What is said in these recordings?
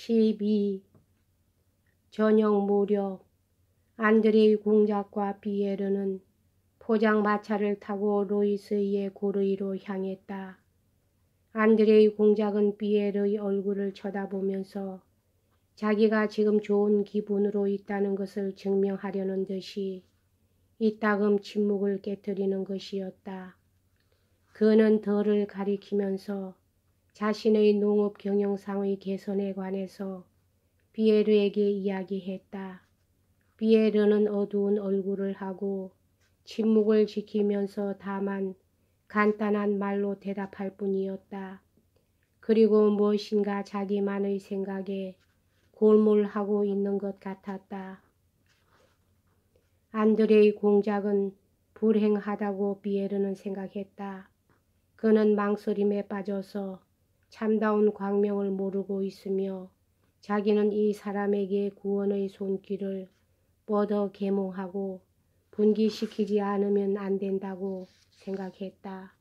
12. 저녁 무렵 안드레이 공작과 비에르는 포장마차를 타고 로이스의 고르이로 향했다. 안드레이 공작은 비에르의 얼굴을 쳐다보면서 자기가 지금 좋은 기분으로 있다는 것을 증명하려는 듯이 이따금 침묵을 깨뜨리는 것이었다. 그는 덜을 가리키면서 자신의 농업 경영상의 개선에 관해서 비에르에게 이야기했다. 비에르는 어두운 얼굴을 하고 침묵을 지키면서 다만 간단한 말로 대답할 뿐이었다. 그리고 무엇인가 자기만의 생각에 골몰하고 있는 것 같았다. 안드레이 공작은 불행하다고 비에르는 생각했다. 그는 망설임에 빠져서 참다운 광명을 모르고 있으며 자기는 이 사람에게 구원의 손길을 뻗어 계몽하고 분기시키지 않으면 안 된다고 생각했다.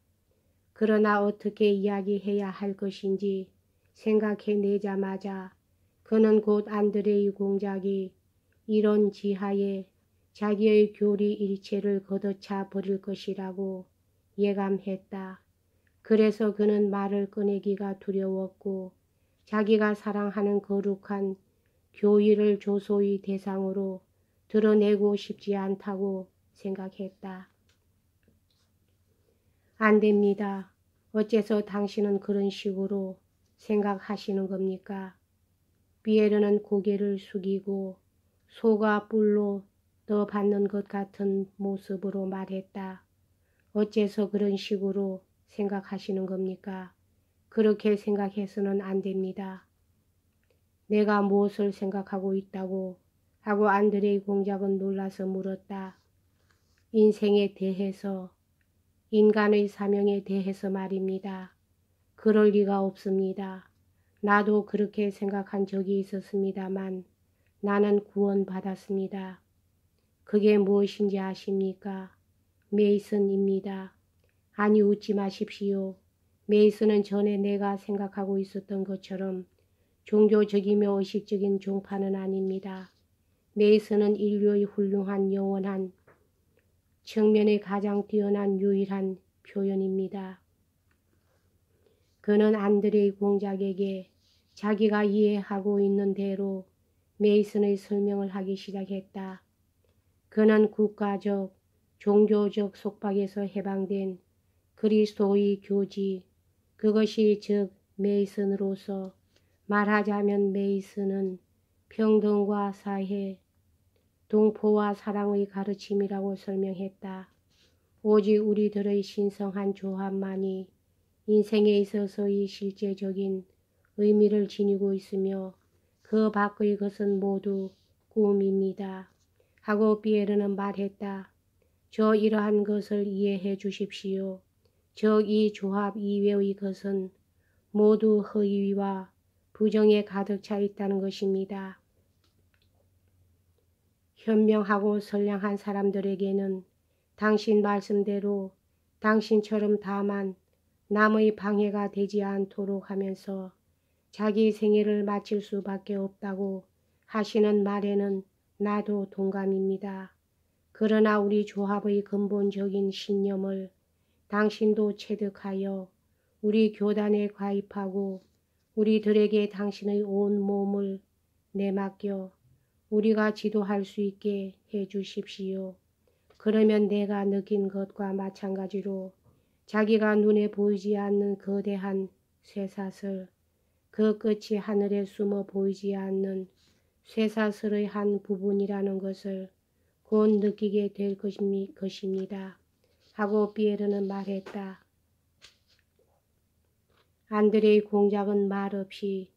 그러나 어떻게 이야기해야 할 것인지 생각해내자마자 그는 곧 안드레이 공작이 이런 지하에 자기의 교리 일체를 걷어차 버릴 것이라고 예감했다. 그래서 그는 말을 꺼내기가 두려웠고 자기가 사랑하는 거룩한 교의를 조소의 대상으로 드러내고 싶지 않다고 생각했다. 안 됩니다. 어째서 당신은 그런 식으로 생각하시는 겁니까? 비에르는 고개를 숙이고 소가 뿔로 떠받는 것 같은 모습으로 말했다. 어째서 그런 식으로 생각하시는 겁니까? 그렇게 생각해서는 안 됩니다. 내가 무엇을 생각하고 있다고 하고 안드레이 공작은 놀라서 물었다. 인생에 대해서, 인간의 사명에 대해서 말입니다. 그럴 리가 없습니다. 나도 그렇게 생각한 적이 있었습니다만 나는 구원받았습니다. 그게 무엇인지 아십니까? 메이슨입니다. 아니 웃지 마십시오. 메이슨은 전에 내가 생각하고 있었던 것처럼 종교적이며 의식적인 종파는 아닙니다. 메이슨은 인류의 훌륭한 영원한 측면에 가장 뛰어난 유일한 표현입니다. 그는 안드레이 공작에게 자기가 이해하고 있는 대로 메이슨의 설명을 하기 시작했다. 그는 국가적, 종교적 속박에서 해방된 그리스도의 교지, 그것이 즉 메이슨으로서 말하자면 메이슨은 평등과 사회, 동포와 사랑의 가르침이라고 설명했다. 오직 우리들의 신성한 조합만이 인생에 있어서의 실제적인 의미를 지니고 있으며 그 밖의 것은 모두 꿈입니다. 하고 비에르는 말했다. 저 이러한 것을 이해해 주십시오. 즉 이 조합 이외의 것은 모두 허위와 부정에 가득 차 있다는 것입니다. 현명하고 선량한 사람들에게는 당신 말씀대로 당신처럼 다만 남의 방해가 되지 않도록 하면서 자기 생애를 마칠 수밖에 없다고 하시는 말에는 나도 동감입니다. 그러나 우리 조합의 근본적인 신념을 당신도 체득하여 우리 교단에 가입하고 우리들에게 당신의 온 몸을 내맡겨 우리가 지도할 수 있게 해 주십시오. 그러면 내가 느낀 것과 마찬가지로 자기가 눈에 보이지 않는 거대한 쇠사슬, 그 끝이 하늘에 숨어 보이지 않는 쇠사슬의 한 부분이라는 것을 곧 느끼게 될 것입니다. 하고 비에르는 말했다. 안드레이 공작은 말없이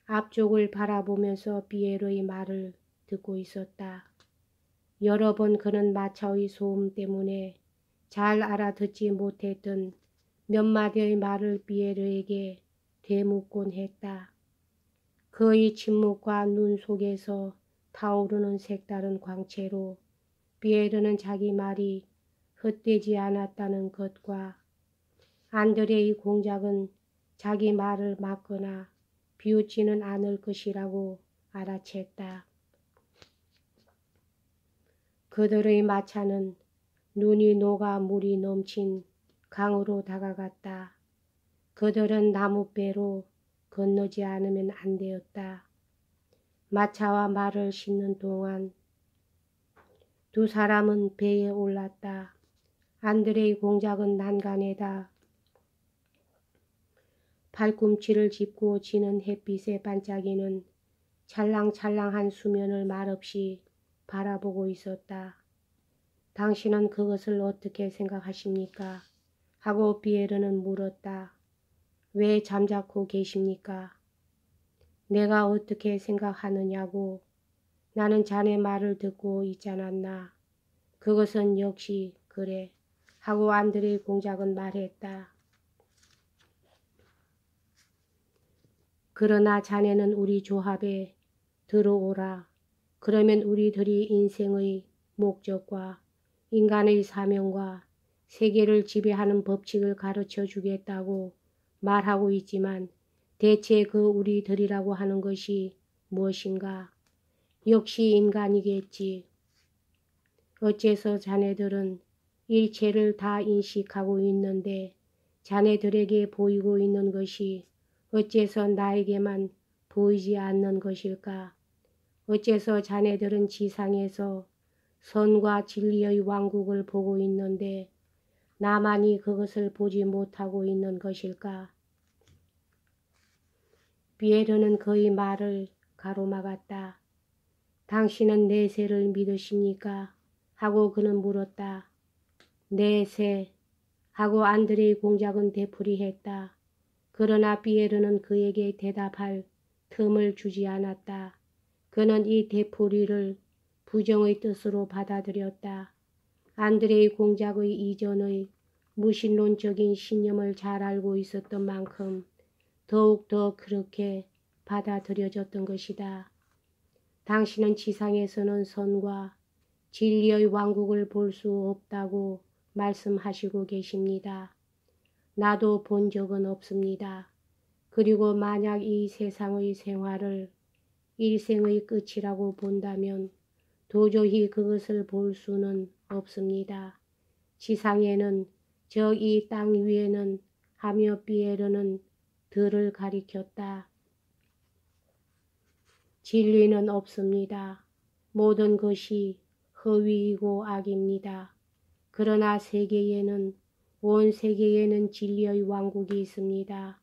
앞쪽을 바라보면서 비에르의 말을 듣고 있었다. 여러 번 그는 마차의 소음 때문에 잘 알아듣지 못했던 몇 마디의 말을 비에르에게 되묻곤 했다. 그의 침묵과 눈 속에서 타오르는 색다른 광채로 비에르는 자기 말이 헛되지 않았다는 것과 안드레이 공작은 자기 말을 막거나 비웃지는 않을 것이라고 알아챘다. 그들의 마차는 눈이 녹아 물이 넘친 강으로 다가갔다. 그들은 나무배로 건너지 않으면 안 되었다. 마차와 말을 싣는 동안 두 사람은 배에 올랐다. 안드레이 공작은 난간에다 발꿈치를 짚고 지는 햇빛에 반짝이는 찰랑찰랑한 수면을 말없이 바라보고 있었다. 당신은 그것을 어떻게 생각하십니까? 하고 비에르는 물었다. 왜 잠자코 계십니까? 내가 어떻게 생각하느냐고. 나는 자네 말을 듣고 있지 않았나. 그것은 역시 그래. 하고 안드레이 공작은 말했다. 그러나 자네는 우리 조합에 들어오라. 그러면 우리들이 인생의 목적과 인간의 사명과 세계를 지배하는 법칙을 가르쳐 주겠다고 말하고 있지만 대체 그 우리들이라고 하는 것이 무엇인가? 역시 인간이겠지. 어째서 자네들은 일체를 다 인식하고 있는데 자네들에게 보이고 있는 것이 어째서 나에게만 보이지 않는 것일까? 어째서 자네들은 지상에서 선과 진리의 왕국을 보고 있는데 나만이 그것을 보지 못하고 있는 것일까? 비에르는 그의 말을 가로막았다. 당신은 내세를 믿으십니까? 하고 그는 물었다. 내세 하고 안드레이 공작은 되풀이했다. 그러나 비에르는 그에게 대답할 틈을 주지 않았다. 그는 이 되풀이를 부정의 뜻으로 받아들였다. 안드레이 공작의 이전의 무신론적인 신념을 잘 알고 있었던 만큼 더욱더 그렇게 받아들여졌던 것이다. 당신은 지상에서는 선과 진리의 왕국을 볼 수 없다고 말씀하시고 계십니다. 나도 본 적은 없습니다. 그리고 만약 이 세상의 생활을 일생의 끝이라고 본다면 도저히 그것을 볼 수는 없습니다. 지상에는 저기 땅 위에는 하며 비에르는 들을 가리켰다. 진리는 없습니다. 모든 것이 허위이고 악입니다. 그러나 세계에는 온 세계에는 진리의 왕국이 있습니다.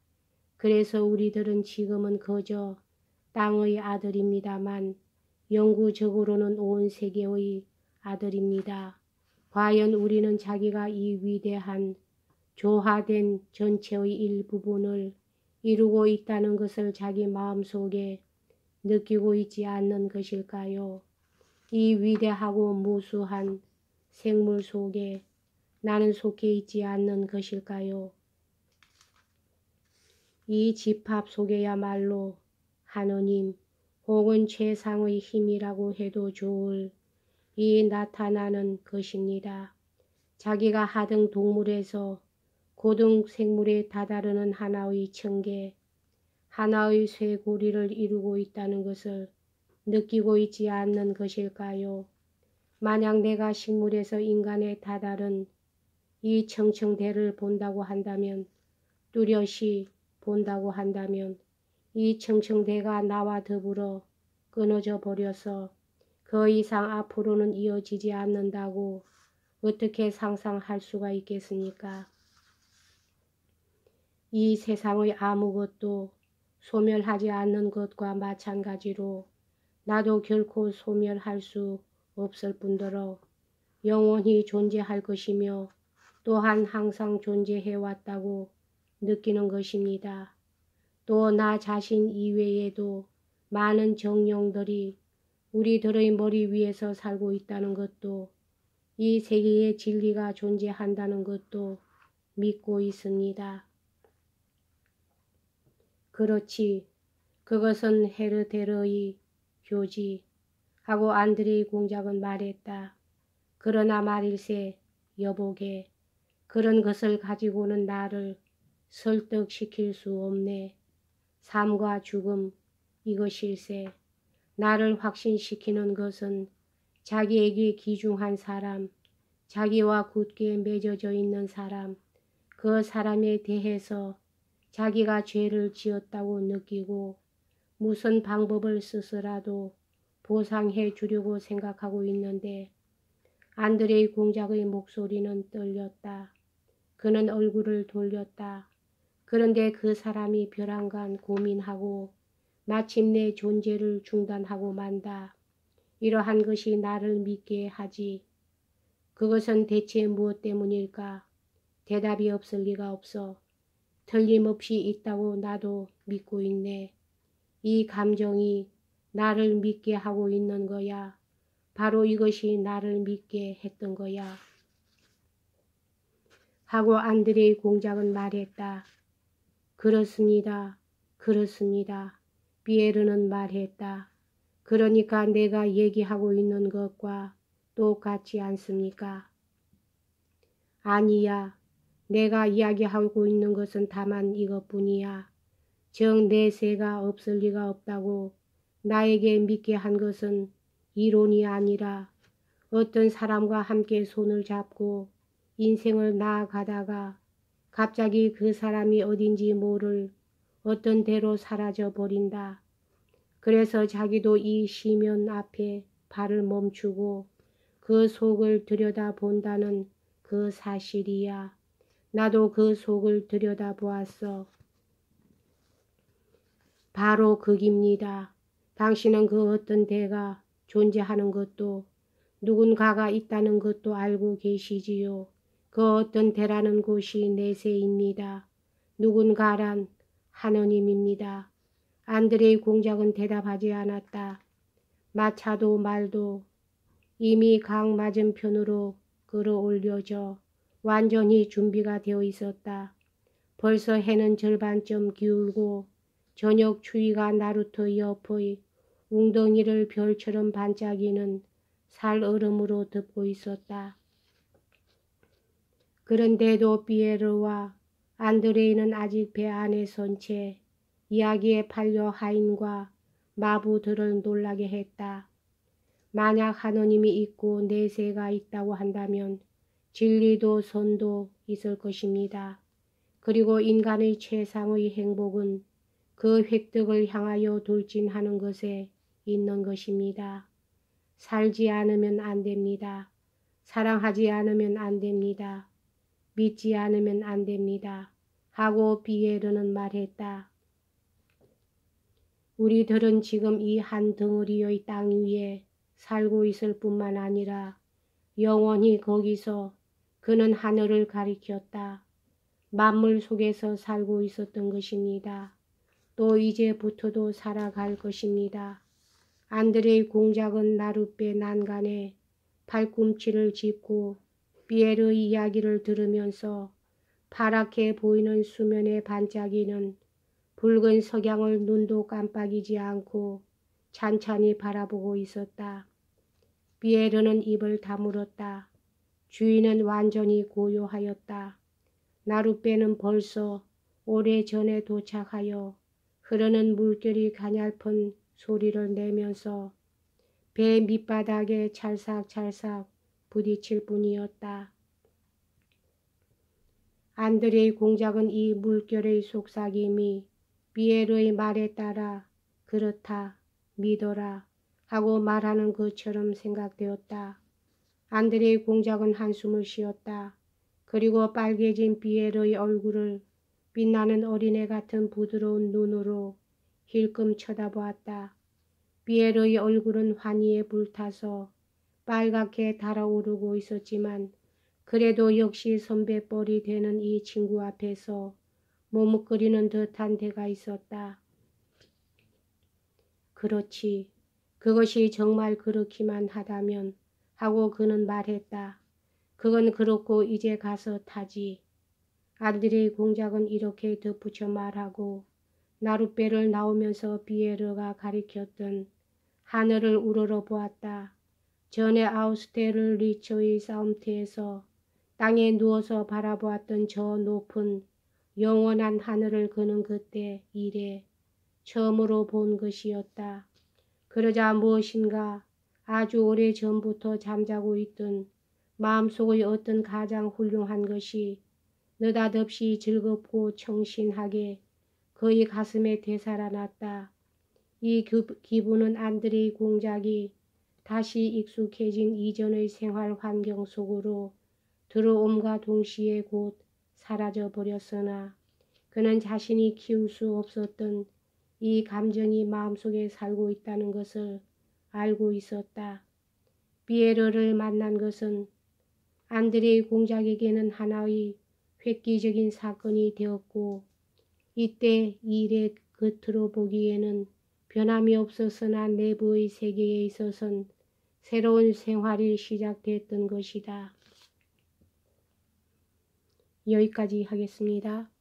그래서 우리들은 지금은 그저 땅의 아들입니다만 영구적으로는 온 세계의 아들입니다. 과연 우리는 자기가 이 위대한 조화된 전체의 일부분을 이루고 있다는 것을 자기 마음속에 느끼고 있지 않는 것일까요? 이 위대하고 무수한 생물 속에 나는 속해 있지 않는 것일까요? 이 집합 속에야말로 하느님 혹은 최상의 힘이라고 해도 좋을 이 나타나는 것입니다. 자기가 하등 동물에서 고등 생물에 다다르는 하나의 청계, 하나의 쇠고리를 이루고 있다는 것을 느끼고 있지 않는 것일까요? 만약 내가 식물에서 인간에 다다른 이 청청대를 본다고 한다면, 뚜렷이 본다고 한다면 이 청청대가 나와 더불어 끊어져 버려서 그 이상 앞으로는 이어지지 않는다고 어떻게 상상할 수가 있겠습니까? 이 세상의 아무것도 소멸하지 않는 것과 마찬가지로 나도 결코 소멸할 수 없을 뿐더러 영원히 존재할 것이며 또한 항상 존재해왔다고 느끼는 것입니다. 또 나 자신 이외에도 많은 정령들이 우리들의 머리 위에서 살고 있다는 것도 이 세계에 진리가 존재한다는 것도 믿고 있습니다. 그렇지, 그것은 헤르데르의 교지 하고 안드레이 공작은 말했다. 그러나 말일세 여보게 그런 것을 가지고는 나를 설득시킬 수 없네. 삶과 죽음 이것일세. 나를 확신시키는 것은 자기에게 귀중한 사람, 자기와 굳게 맺어져 있는 사람, 그 사람에 대해서 자기가 죄를 지었다고 느끼고 무슨 방법을 쓰서라도 보상해 주려고 생각하고 있는데 안드레이 공작의 목소리는 떨렸다. 그는 얼굴을 돌렸다. 그런데 그 사람이 벼랑간 고민하고 마침내 존재를 중단하고 만다. 이러한 것이 나를 믿게 하지. 그것은 대체 무엇 때문일까? 대답이 없을 리가 없어. 틀림없이 있다고 나도 믿고 있네. 이 감정이 나를 믿게 하고 있는 거야. 바로 이것이 나를 믿게 했던 거야. 하고 안드레이 공작은 말했다. 그렇습니다. 그렇습니다. 피에르는 말했다. 그러니까 내가 얘기하고 있는 것과 똑같지 않습니까? 아니야. 내가 이야기하고 있는 것은 다만 이것뿐이야. 정 내세가 없을 리가 없다고 나에게 믿게 한 것은 이론이 아니라 어떤 사람과 함께 손을 잡고 인생을 나아가다가 갑자기 그 사람이 어딘지 모를 어떤 데로 사라져 버린다. 그래서 자기도 이 시면 앞에 발을 멈추고 그 속을 들여다본다는 그 사실이야. 나도 그 속을 들여다보았어. 바로 그깁니다. 당신은 그 어떤 데가 존재하는 것도 누군가가 있다는 것도 알고 계시지요. 그 어떤 데라는 곳이 내세입니다. 누군가란 하느님입니다. 안드레이 공작은 대답하지 않았다. 마차도 말도 이미 강 맞은편으로 끌어올려져 완전히 준비가 되어 있었다. 벌써 해는 절반쯤 기울고 저녁 추위가 나루터 옆의 웅덩이를 별처럼 반짝이는 살얼음으로 덮고 있었다. 그런데도 피에르와 안드레이는 아직 배 안에 선 채 이야기에 팔려 하인과 마부들을 놀라게 했다. 만약 하느님이 있고 내세가 있다고 한다면 진리도 선도 있을 것입니다. 그리고 인간의 최상의 행복은 그 획득을 향하여 돌진하는 것에 있는 것입니다. 살지 않으면 안 됩니다. 사랑하지 않으면 안 됩니다. 믿지 않으면 안 됩니다. 하고 피에르는 말했다. 우리들은 지금 이 한 덩어리의 땅 위에 살고 있을 뿐만 아니라 영원히 거기서 그는 하늘을 가리켰다. 만물 속에서 살고 있었던 것입니다. 또 이제부터도 살아갈 것입니다. 안드레이 공작은 나룻배 난간에 발꿈치를 짚고 피에르의 이야기를 들으면서 파랗게 보이는 수면에 반짝이는 붉은 석양을 눈도 깜빡이지 않고 찬찬히 바라보고 있었다. 피에르는 입을 다물었다. 주인은 완전히 고요하였다. 나룻배는 벌써 오래전에 도착하여 흐르는 물결이 가냘픈 소리를 내면서 배 밑바닥에 찰싹찰싹 부딪힐 뿐이었다. 안드레이 공작은 이 물결의 속삭임이 피에르의 말에 따라 그렇다, 믿어라 하고 말하는 것처럼 생각되었다. 안드레이 공작은 한숨을 쉬었다. 그리고 빨개진 피에르의 얼굴을 빛나는 어린애 같은 부드러운 눈으로 힐끔 쳐다보았다. 피에르의 얼굴은 환희에 불타서 빨갛게 달아오르고 있었지만 그래도 역시 선배뻘이 되는 이 친구 앞에서 머뭇거리는 듯한 데가 있었다. 그렇지. 그것이 정말 그렇기만 하다면 하고 그는 말했다. 그건 그렇고 이제 가서 타지. 안드레이 공작은 이렇게 덧붙여 말하고 나룻배를 나오면서 피에르가 가리켰던 하늘을 우러러 보았다. 전에 아우스테르리츠의 싸움터에서 땅에 누워서 바라보았던 저 높은 영원한 하늘을 그는 그때 이래 처음으로 본 것이었다. 그러자 무엇인가 아주 오래 전부터 잠자고 있던 마음속의 어떤 가장 훌륭한 것이 느닷없이 즐겁고 청신하게 그의 가슴에 되살아났다. 이 기분은 안드레이 공작이 다시 익숙해진 이전의 생활 환경 속으로 들어옴과 동시에 곧 사라져 버렸으나 그는 자신이 키울 수 없었던 이 감정이 마음속에 살고 있다는 것을 알고 있었다. 피에르를 만난 것은 안드레이 공작에게는 하나의 획기적인 사건이 되었고 이때 일의 겉으로 보기에는 변함이 없었으나 내부의 세계에 있어서는 새로운 생활이 시작됐던 것이다. 여기까지 하겠습니다.